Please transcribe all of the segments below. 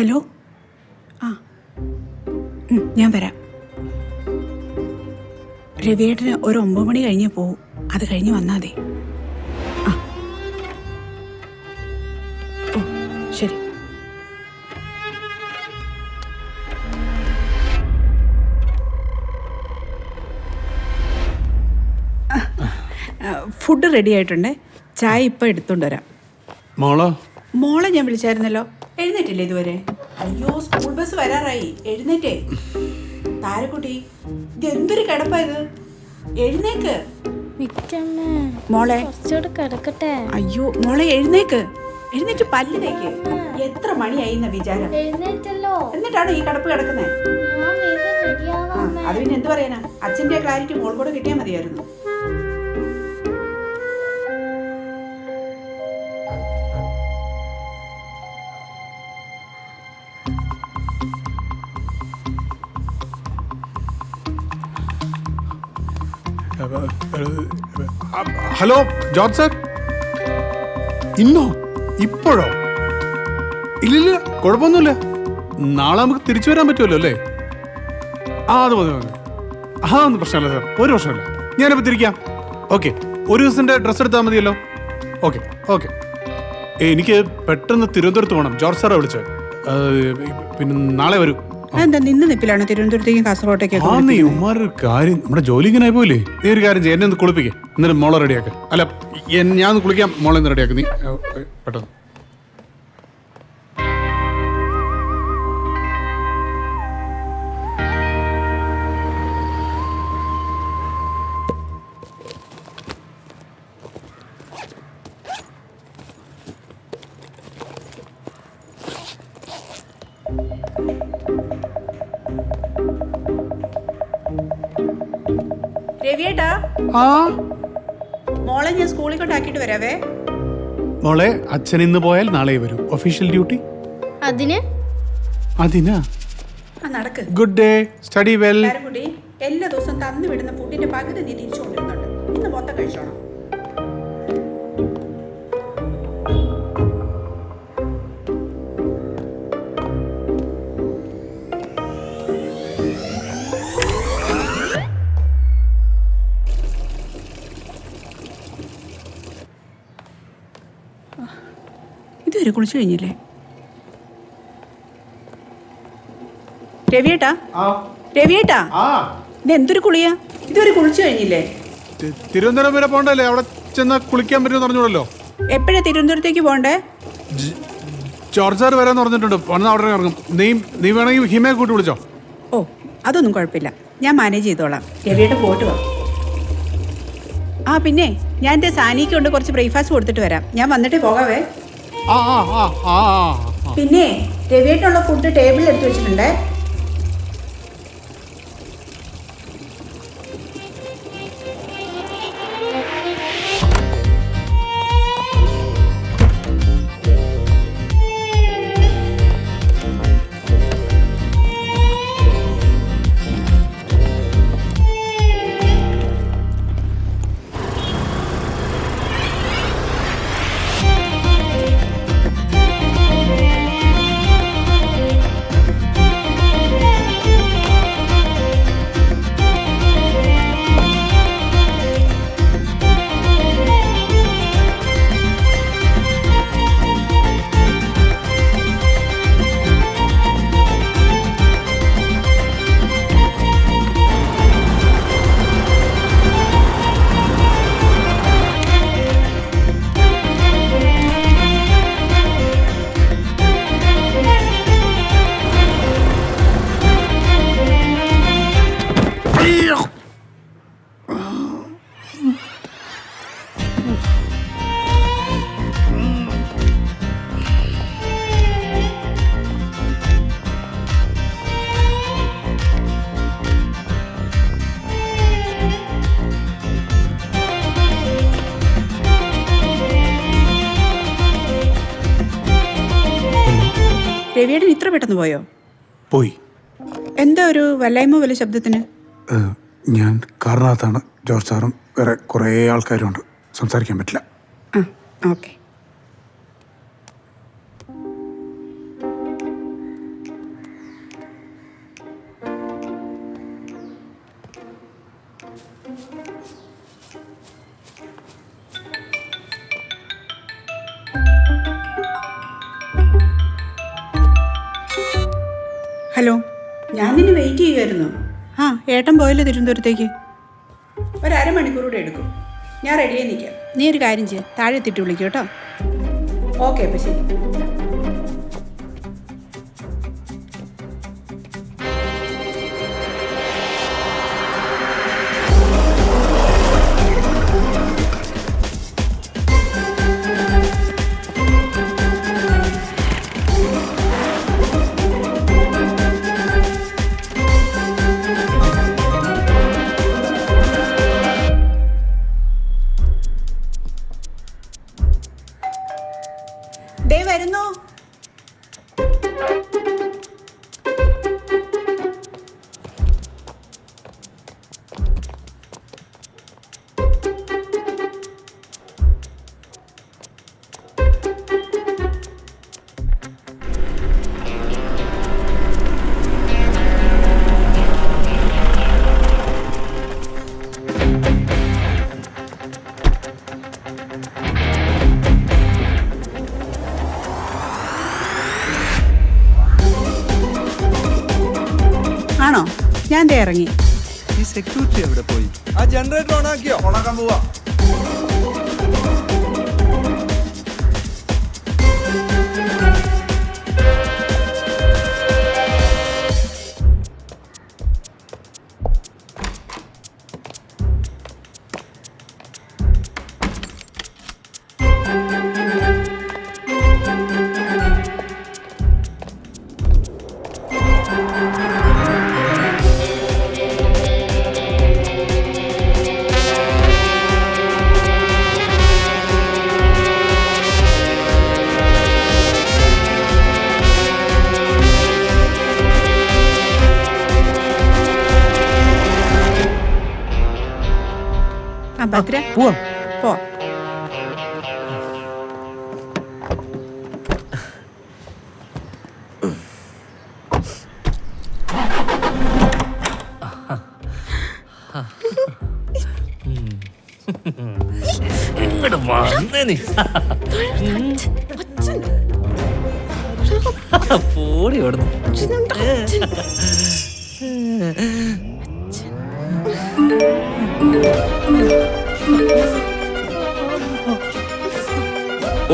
Hello. ആ ഞാൻ വരാം. രവിയേട്ടന് ഒരു 9 മണി കഴിഞ്ഞ് പോവും. അത് കഴിഞ്ഞ് വന്നാൽ മതി. ആ ഓ ശരി. ഫുഡ് റെഡി ആയിട്ടുണ്ട്. ചായ ഇപ്പം എടുത്തോണ്ട് വരാം. മോളെ ഞാൻ വിളിച്ചായിരുന്നല്ലോ. എഴുന്നേറ്റില്ലേ ഇതുവരെ? അയ്യോ, സ്കൂൾ ബസ് വരാറായി. എഴുന്നേറ്റേ താരക്കുട്ടി. ഇത് എന്തൊരു കിടപ്പായത്? എഴുന്നേക്ക് മോളെ. അയ്യോ മോളെ, എഴുന്നേക്ക്. എഴുന്നേറ്റ് പല്ല് തേക്ക്. എത്ര മണിയായി എന്ന വിചാരം? എന്നിട്ടാണ് ഈ കിടപ്പ് കിടക്കുന്നത്? അത് പിന്നെ എന്ത് പറയാനാ? അച്ഛൻ്റെ ക്ലാരിറ്റി മോൾ കൂടെ കിട്ടിയാൽ മതിയായിരുന്നു. Hello George sir. ഇന്നോ? ഇപ്പോഴോ? ഇല്ലില്ല, കുഴപ്പമൊന്നുമില്ല. നാളെ നമുക്ക് തിരിച്ചു വരാൻ പറ്റുമല്ലോ അല്ലേ? അത് മതി മതി. ഒന്നും പ്രശ്നമില്ല സാർ, ഒരു പ്രശ്നമില്ല. ഞാനിപ്പോൾ തിരിക്കാം. ഓക്കെ, ഒരു ദിവസത്തിൻ്റെ ഡ്രസ്സ് എടുത്താൽ മതിയല്ലോ. Okay okay. എനിക്ക് പെട്ടെന്ന് തിരുവനന്തപുരത്ത് പോകണം. ജോർജ് സാറാണ് വിളിച്ചത്. പിന്നെ നാളെ വരൂ. എന്താ നിന്ന് നിപ്പിലാണ് തിരുവനന്തപുരത്തേക്കും കാസർഗോട്ടേക്കും? കാര്യം, നമ്മുടെ ജോലി ഇങ്ങനെ ആയി പോയില്ലേ? നീ ഒരു കാര്യം ചെയ്യ, എന്നെ ഒന്ന് കുളിപ്പിക്കേ, എന്നിട്ട് മോളെ റെഡിയാക്ക. അല്ല, ഞാൻ ഒന്ന് കുളിക്കാം, മോളെ ഒന്ന് റെഡിയാക്ക. നീ പെട്ടെന്ന്. രവിയേട്ടാ, മോളെ ഞാൻ സ്കൂളിൽ കൊണ്ടാക്കിട്ട് വരാവേ. മോളെ, അച്ഛൻ ഇന്ന് പോയാൽ നാളെ വരൂ. Official duty. അതിനാ നടക്ക്. Good day, study well. കുട്ടി, എല്ലാ ദിവസവും തന്നു വിടുന്ന ഫുഡിന്റെ പകുതി നീ തിരിച്ചു കൊണ്ടിരുന്നുണ്ട്. ഇന്ന് മൊത്തം കഴിച്ചോണം. ഇതുവരെ കുളിച്ചു കഴിഞ്ഞില്ലേ? രവിയേട്ടാ, രവിയേട്ടാ, ഇത് എന്തൊരു കുളിയാ? ഇതുവരെ കുളിച്ചു കഴിഞ്ഞില്ലേ? തിരുവനന്തപുരം വരെ പോണ്ടല്ലേ? അവിടെ ചെന്ന് കുളിക്കാൻ പറ്റുമെന്ന് പറഞ്ഞോളല്ലോ. എപ്പോഴാ തിരുവനന്തപുരത്തേക്ക് പോണ്ടേ? ജോർജ് സാർ വരാന്ന് പറഞ്ഞിട്ടുണ്ട്. വന്ന് അവിടെ ഇറങ്ങും. നീ വേണമെങ്കിൽ ഹിമയെ കൂട്ടി വിളിച്ചോ. ഓ, അതൊന്നും കുഴപ്പമില്ല, ഞാൻ മാനേജ് ചെയ്തോളാം. രവിയേട്ട പോയിട്ട് വാ. പിന്നെ ഞാൻ എൻ്റെ സാനിക്ക് കൊണ്ട് കുറച്ച് ബ്രേക്ക്ഫാസ്റ്റ് കൊടുത്തിട്ട് വരാം. ഞാൻ വന്നിട്ടേ പോകാവേ. പിന്നെ രവിയേട്ടുള്ള ഫുഡ് ടേബിളിൽ എടുത്ത് വെച്ചിട്ടുണ്ടേ. രവിയേട്ടൻ ഇത്ര പെട്ടെന്ന് പോയോ? പോയി. എന്താ ഒരു വല്ലായ്മ പോലെ ശബ്ദത്തിന്? ഞാൻ കാറിനകത്താണ്. ജോർജ് സാറും വേറെ കുറേ ആൾക്കാരുണ്ട്. സംസാരിക്കാൻ പറ്റില്ല. ഓക്കെ. ഹലോ, ഞാൻ നിന്നെ വെയിറ്റ് ചെയ്യുമായിരുന്നു. ആ, ഏട്ടൻ പോയല്ലോ തിരുവനന്തപുരത്തേക്ക്. ഒരു അരമണിക്കൂർ കൂടെ എടുക്കും. ഞാൻ റെഡിയായി നിൽക്കാം. നീ ഒരു കാര്യം ചെയ്യ്, താഴെ എത്തിയിട്ട് വിളിക്കും കേട്ടോ. ഓക്കെ, അപ്പം ശരി. ദേ വരുന്നു. ആണോ? ഞാൻ ദേ ഇറങ്ങി. ഈ സെക്യൂരിറ്റി എവിടെ പോയി? ആ ജനറേറ്റർ ഓണാക്കിയോ? ഓണാക്കാൻ പോവാ. ഭദ്ര, പോവാം. പോ. ഇങ്ങോട്ട് വന്നേ നീ. പോടി ഓടുന്നു.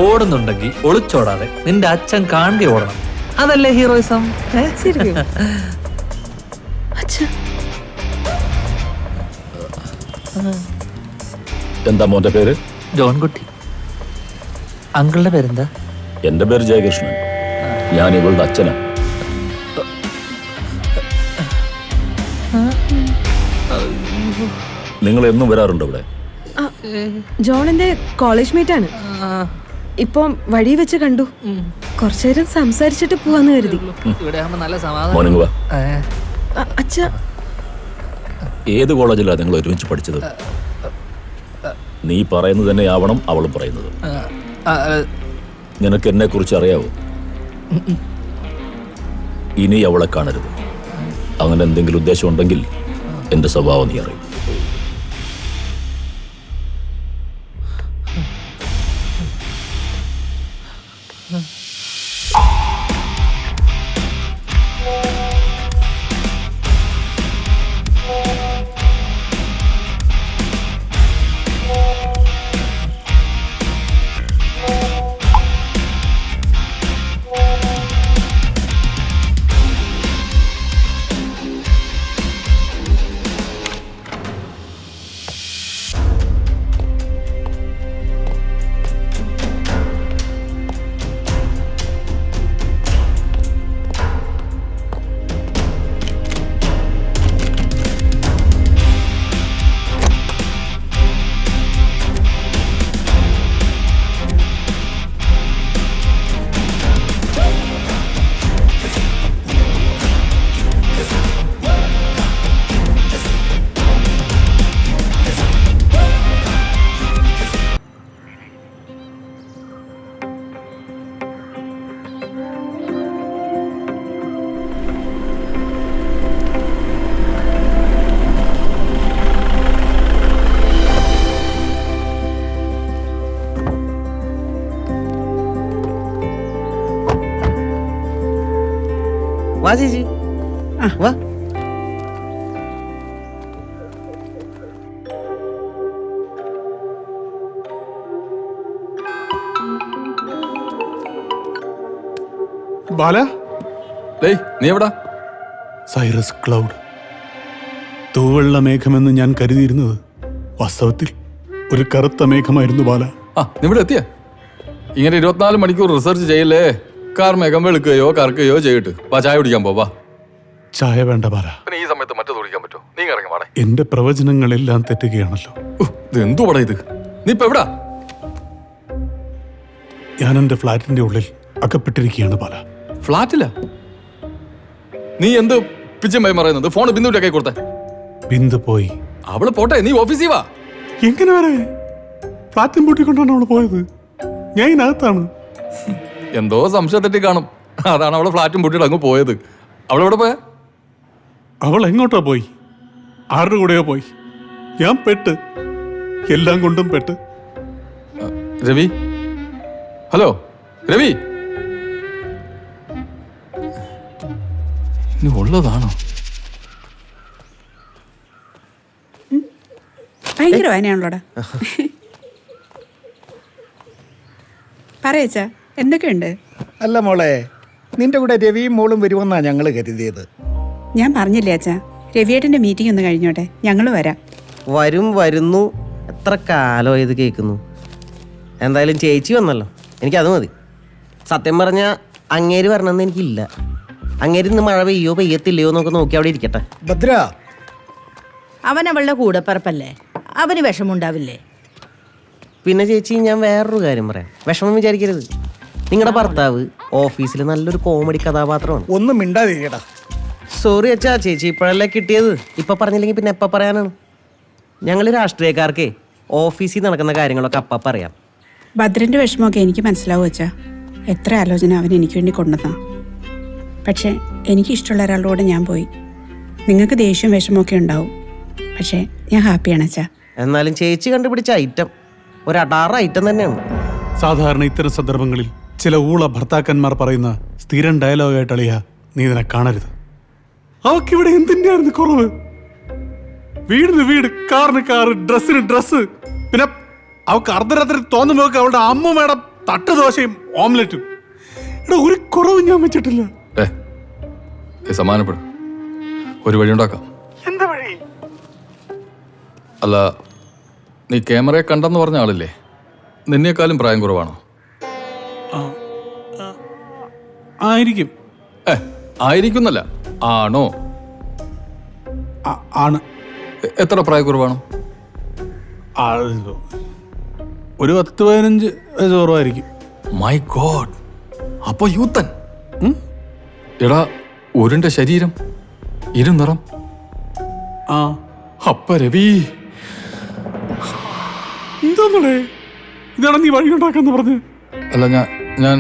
ഓടുന്നുണ്ടെങ്കിൽ ഒളിച്ചോടാതെ നിന്റെ അച്ഛൻ കാണുക ഓടണം. അതല്ലേ ഹീറോയിസം. എന്താ മോന്റെ പേര്? ജോൺകുട്ടി. അങ്കിളുടെ പേരെന്താ? എന്റെ പേര് ജയകൃഷ്ണൻ. ഞാൻ ഇവളുടെ അച്ഛനാണ്. നിങ്ങൾ എന്നും വരാറുണ്ടോ ഇവിടെ? ജോണിന്റെ കോളേജ് മേറ്റ് ആണ്. ഇപ്പം വഴി വെച്ച് കണ്ടു. കുറച്ചേരം സംസാരിച്ചിട്ട് പോവാന്ന് കരുതി. ഇവിടെ ആകുമ്പോ നല്ല സമാധാനം. മോർണിംഗ് വാ. അച്ഛാ, ഏത് കോളേജിലാണ് നിങ്ങൾ ഒരുമിച്ച് പഠിച്ചത്? നീ പറയുന്നത് തന്നെ ആവണം അവളും പറയുന്നത്. നിനക്ക് എന്നെ കുറിച്ച് അറിയാവോ? ഇനി അവളെ കാണരുത്. അങ്ങനെ എന്തെങ്കിലും ഉദ്ദേശം ഉണ്ടെങ്കിൽ എന്റെ സ്വഭാവം നീ അറിയും. വാ ചേച്ചി. വാ. ബാല, ഡേയ് നീ എവിടാ? Cyrus cloud. തൂവെള്ള മേഘമെന്ന് ഞാൻ കരുതിയിരുന്നത് വാസ്തവത്തിൽ ഒരു കറുത്ത മേഘമായിരുന്നു ബാല. നീ ഇവിടെ എത്തിയ? ഇങ്ങനെ 24 മണിക്കൂർ റിസർച്ച് ചെയ്യല്ലേ. കാർ മേഘം വെളുക്കുകയോ കറക്കുകയോ ചെയ്തിട്ട് വാ, ചായ കുടിക്കാൻ പോവാ. ചായ വേണ്ട ബാല. ഈ സമയത്ത് മറ്റേ കുടിക്കാൻ പറ്റുമോ? നീ ഇറങ്ങി വാടേ. എന്റെ പ്രവചനങ്ങളെല്ലാം തെറ്റുകയാണല്ലോ. ഇത് എന്തു പടാ ഇത്? നീ ഇപ്പൊ എവിടാ? ഞാൻ എന്റെ ഫ്ലാറ്റിന്റെ ഉള്ളിൽ അകപ്പെട്ടിരിക്കുകയാണ് ബാല. ഫ്ലാറ്റില? നീ എന്ത് പിച്ചമ്പായി പറയുന്നത്? ഫോൺ ബിന്ദുവിന്റെ കൈ കൊടുത്തേ. ബിന്ദു പോയി. അവള് പോട്ടെ, നീ ഓഫീസിൽ വാ. എങ്ങനെ വരെ? ഫ്ലാറ്റും പൂട്ടിക്കൊണ്ടാണ് അവള് പോയത്. ഞാൻ ഇതിനകത്താണ്. എന്തോ സംശയം തെറ്റി കാണും. അതാണ് അവളെ ഫ്ലാറ്റും പൂട്ടിയിട്ട് അങ്ങ് പോയത്. അവളെവിടെ പോയാ? അവൾ എങ്ങോട്ടാ പോയി? ആരുടെ കൂടെയോ പോയി. ഞാൻ പെട്ട്, എല്ലാം കൊണ്ടും പെട്ട്. രവി, ഹലോ രവി, ഇനി ഉള്ളതാണോ? ഭയങ്കര വായനയാണല്ലോടാ. പറയച്ചാ, എന്തൊക്കെയുണ്ട്? അല്ല മോളെ, നിന്റെ കൂടെ രവിയും മോളും വരുമെന്നാണ് ഞങ്ങൾ കരുതിയത്. ഞാൻ പറഞ്ഞില്ലേ അച്ഛാ, രവിയേട്ടൻ്റെ മീറ്റിംഗ് ഒന്ന് കഴിഞ്ഞോട്ടെ, ഞങ്ങൾ വരാം. വരുന്നു. എത്ര കാലം ഇത് കേൾക്കുന്നു. എന്തായാലും ചേച്ചി വന്നല്ലോ, എനിക്കത് മതി. സത്യം പറഞ്ഞാൽ അങ്ങേര് വരണമെന്ന് എനിക്കില്ല. അങ്ങേര് ഇന്ന് മഴ പെയ്യോ പെയ്യത്തില്ലയോ എന്നൊക്കെ നോക്കി അവിടെ ഇരിക്കട്ടെ. ഭദ്ര, അവൻ അവളുടെ കൂടെപ്പറപ്പല്ലേ, അവന് വിഷമുണ്ടാവില്ലേ? പിന്നെ ചേച്ചി, ഞാൻ വേറൊരു കാര്യം പറയാം. വിഷമം വിചാരിക്കരുത്. നിങ്ങളുടെ ഭർത്താവ് ഓഫീസിൽ നല്ലൊരു കോമഡി കഥാപാത്രമാണ്. ഒന്നും മിണ്ടാതിരിക്കടാ. സോറി അച്ഛാ, ചേച്ചി ഇപ്പോഴല്ലേ കിട്ടിയത്. ഇപ്പം പറഞ്ഞില്ലെങ്കിൽ പിന്നെ എപ്പോൾ പറയാനാണ്? ഞങ്ങൾ രാഷ്ട്രീയക്കാർക്ക് ഓഫീസിൽ നടക്കുന്ന കാര്യങ്ങളൊക്കെ അപ്പം പറയാം. ഭദ്രൻ്റെ വിഷമമൊക്കെ എനിക്ക് മനസ്സിലാവും അച്ഛാ. എത്ര ആലോചന അവൻ എനിക്ക് വേണ്ടി കൊണ്ടുവന്നാ. പക്ഷേ എനിക്കിഷ്ടമുള്ള ഒരാളുടെ കൂടെ ഞാൻ പോയി. നിങ്ങൾക്ക് ദേഷ്യവും വിഷമമൊക്കെ ഉണ്ടാവും, പക്ഷേ ഞാൻ ഹാപ്പിയാണ് അച്ഛാ. എന്നാലും ചേച്ചി കണ്ടുപിടിച്ച ഐറ്റം ഒരു അടാറ് ഐറ്റം തന്നെയാണ്. സാധാരണ ഇത്തരം സന്ദർഭങ്ങളിൽ ചില ഊള ഭർത്താക്കന്മാർ പറയുന്ന സ്ഥിരം ഡയലോഗായിട്ട് അളിയ, നീ ഇതിനെ കാണരുത്. അവക്കിവിടെ എന്തിനായിരുന്നു കുറവ്? വീടിന് വീട്, കാറിന് കാറ്, ഡ്രസ്സിന് ഡ്രസ്സ്. പിന്നെ അവക്ക് അർദ്ധരാത്രി തോന്നുമ്പോ അവളുടെ അമ്മൂമ്മയുടെ തട്ടുദോശയും ഓംലെറ്റും. ഇവിടെ ഒരു കുറവ് ഞാൻ വെച്ചിട്ടില്ല. സമാനപ്പെടും, ഒരു വഴി ഉണ്ടാക്കാം. എന്താ വഴി? അല്ല, നീ ക്യാമറയെ കണ്ടെന്ന് പറഞ്ഞ ആളില്ലേ, നിന്നേക്കാളും പ്രായം കുറവാണോ? ആയിരിക്കും. ആയിരിക്കുന്നല്ല, ആണോ? ആണ്. എത്ര പ്രായക്കുറവാണോ? ഒരു 10-15 വയസ്സ് കുറവായിരിക്കും. മൈ ഗോഡ്, അപ്പൊ യൂത്തൻ. എടാ, ഒരുന്റെ ശരീരം, ഇരുനിറം. അപ്പ രവി, എന്താന്നേ ഇതാണ് നീ വഴി ഉണ്ടാക്കാന്ന് പറഞ്ഞ്? അല്ല, ഞാൻ